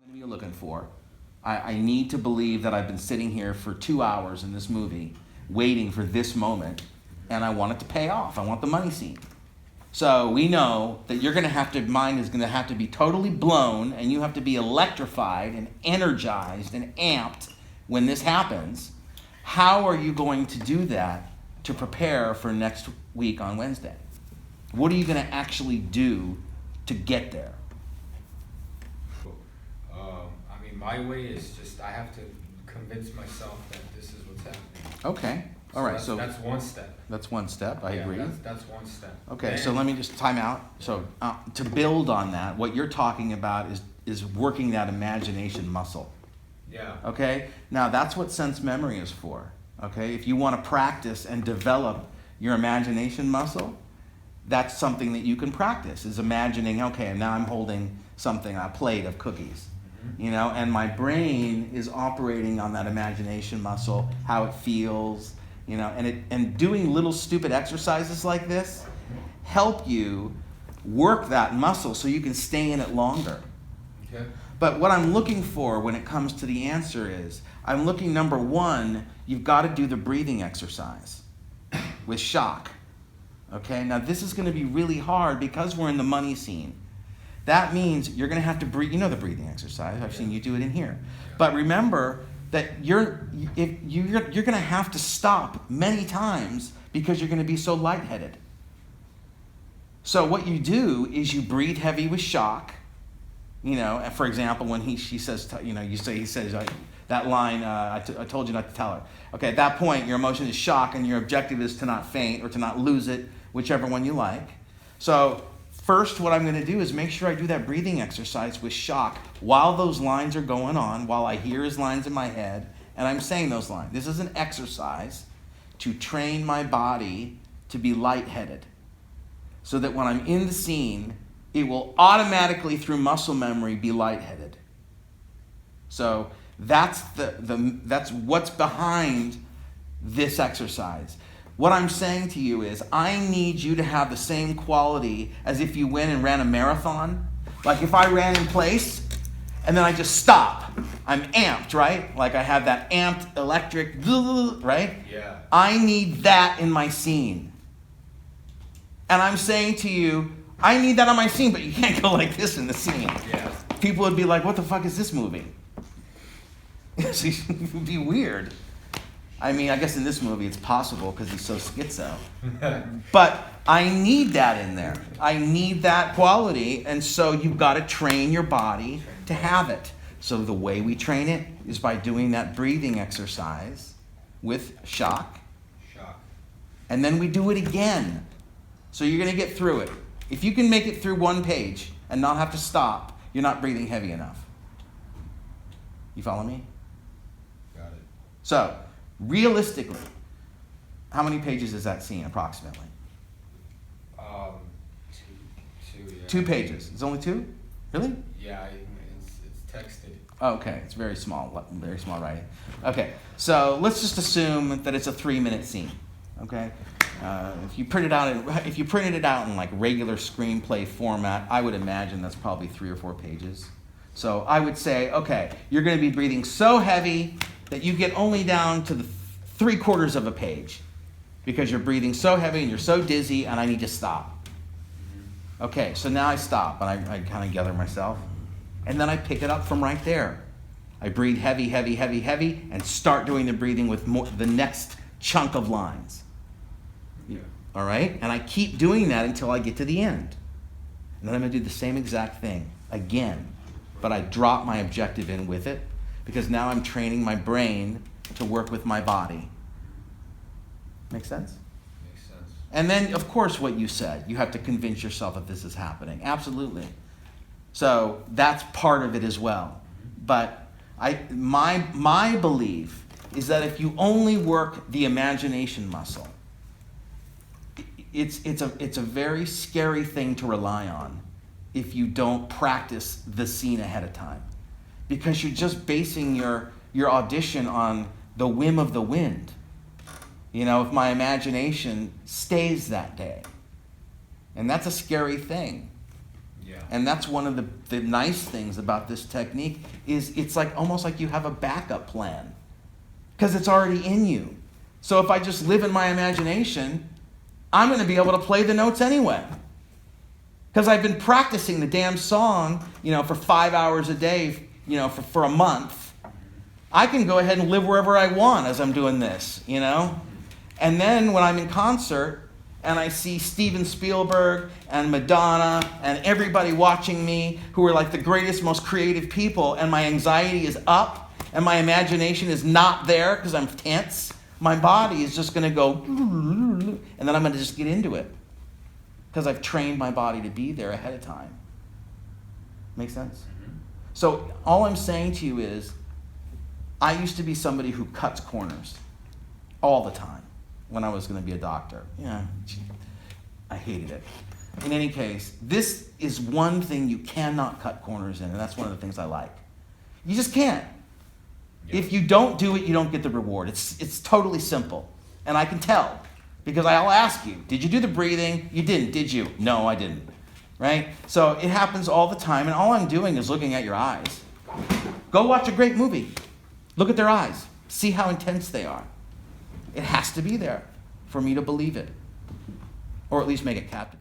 What are you looking for? I need to believe that I've been sitting here for 2 hours in this movie waiting for this moment, and I want it to pay off. I want the money scene. So we know that mind is going to have to be totally blown, and you have to be electrified and energized and amped when this happens. How are you going to do that to prepare for next week on Wednesday? What are you going to actually do to get there? My way is just I have to convince myself that this is what's happening. Okay. All right. So that's one step. That's one step. I agree. That's one step. Okay. So let me just time out. So to build on that, what you're talking about is working that imagination muscle. Yeah. Okay. Now that's what sense memory is for. Okay. If you want to practice and develop your imagination muscle, that's something that you can practice. Is imagining. Okay. Now I'm holding something, a plate of cookies. And my brain is operating on that imagination muscle, how it feels, and doing little stupid exercises like this help you work that muscle so you can stay in it longer. Okay. But what I'm looking for when it comes to the answer is, I'm looking, number one, you've got to do the breathing exercise with shock. Okay, now this is going to be really hard because we're in the money scene. That means you're going to have to breathe. You know the breathing exercise. I've seen you do it in here. But remember that you're going to have to stop many times because you're going to be so lightheaded. So what you do is you breathe heavy with shock. For example, when she says, he says that line, I told you not to tell her. Okay, at that point, your emotion is shock, and your objective is to not faint or to not lose it, whichever one you like. So first, what I'm going to do is make sure I do that breathing exercise with shock while those lines are going on, while I hear his lines in my head, and I'm saying those lines. This is an exercise to train my body to be lightheaded, so that when I'm in the scene, it will automatically, through muscle memory, be lightheaded. So that's that's what's behind this exercise. What I'm saying to you is, I need you to have the same quality as if you went and ran a marathon. Like if I ran in place and then I just stop, I'm amped, right? Like I have that amped electric, right? Yeah. I need that in my scene. And I'm saying to you, I need that on my scene, but you can't go like this in the scene. Yeah. People would be like, what the fuck is this movie? It would be weird. I mean, I guess in this movie it's possible because he's so schizo. But I need that in there. I need that quality. And so you've got to train your body to have it. So the way we train it is by doing that breathing exercise with shock. And then we do it again. So you're going to get through it. If you can make it through one page and not have to stop, you're not breathing heavy enough. You follow me? Got it. So, realistically, how many pages is that scene approximately? Two, yeah. 2 pages. It's only 2? Really? Yeah, it's texted. Okay, it's very small writing. Okay, so let's just assume that it's a 3-minute scene. Okay, if you printed it out in like regular screenplay format, I would imagine that's probably 3 or 4 pages. So I would say, okay, you're going to be breathing so heavy that you get only down to the 3/4 of a page because you're breathing so heavy and you're so dizzy and I need to stop. Okay, so now I stop and I kind of gather myself and then I pick it up from right there. I breathe heavy, heavy, heavy, heavy and start doing the breathing with the next chunk of lines. Yeah. All right? And I keep doing that until I get to the end. And then I'm going to do the same exact thing again, but I drop my objective in with it, because now I'm training my brain to work with my body. Make sense? Makes sense. And then, of course, what you said, you have to convince yourself that this is happening. Absolutely. So that's part of it as well. But my belief is that if you only work the imagination muscle, it's a very scary thing to rely on if you don't practice the scene ahead of time. Because you're just basing your audition on the whim of the wind. If my imagination stays that day. And that's a scary thing. Yeah. And that's one of the nice things about this technique is it's like almost like you have a backup plan because it's already in you. So if I just live in my imagination, I'm going to be able to play the notes anyway. Because I've been practicing the damn song, for 5 hours a day, for a month. I can go ahead and live wherever I want as I'm doing this, And then when I'm in concert and I see Steven Spielberg and Madonna and everybody watching me who are like the greatest, most creative people, and my anxiety is up and my imagination is not there because I'm tense, my body is just going to go, and then I'm going to just get into it because I've trained my body to be there ahead of time. Make sense? Mm-hmm. So all I'm saying to you is, I used to be somebody who cuts corners all the time when I was going to be a doctor. I hated it. In any case, this is one thing you cannot cut corners in, and that's one of the things I like. You just can't. Yeah. If you don't do it, you don't get the reward. It's totally simple. And I can tell, because I'll ask you, did you do the breathing? You didn't, did you? No, I didn't. Right? So it happens all the time, and all I'm doing is looking at your eyes. Go watch a great movie. Look at their eyes. See how intense they are. It has to be there for me to believe it, or at least make it captive.